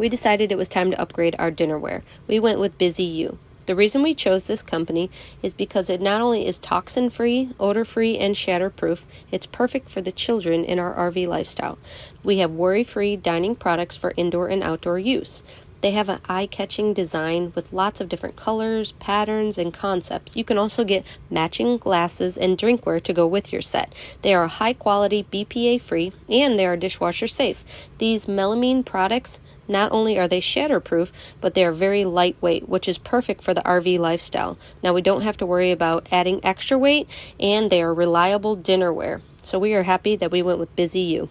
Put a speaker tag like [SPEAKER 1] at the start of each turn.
[SPEAKER 1] we decided it was time to upgrade our dinnerware. We went with BZYOO. The reason we chose this company is because it not only is toxin-free, odor-free, and shatter-proof, it's perfect for the children in our RV lifestyle. We have worry-free dining products for indoor and outdoor use. They have an eye-catching design with lots of different colors, patterns, and concepts. You can also get matching glasses and drinkware to go with your set. They are high-quality, BPA-free, and they are dishwasher safe. These Melamine products, not only are they shatterproof, but they are very lightweight, which is perfect for the RV lifestyle. Now, we don't have to worry about adding extra weight, and they are reliable dinnerware. So we are happy that we went with BZYOO.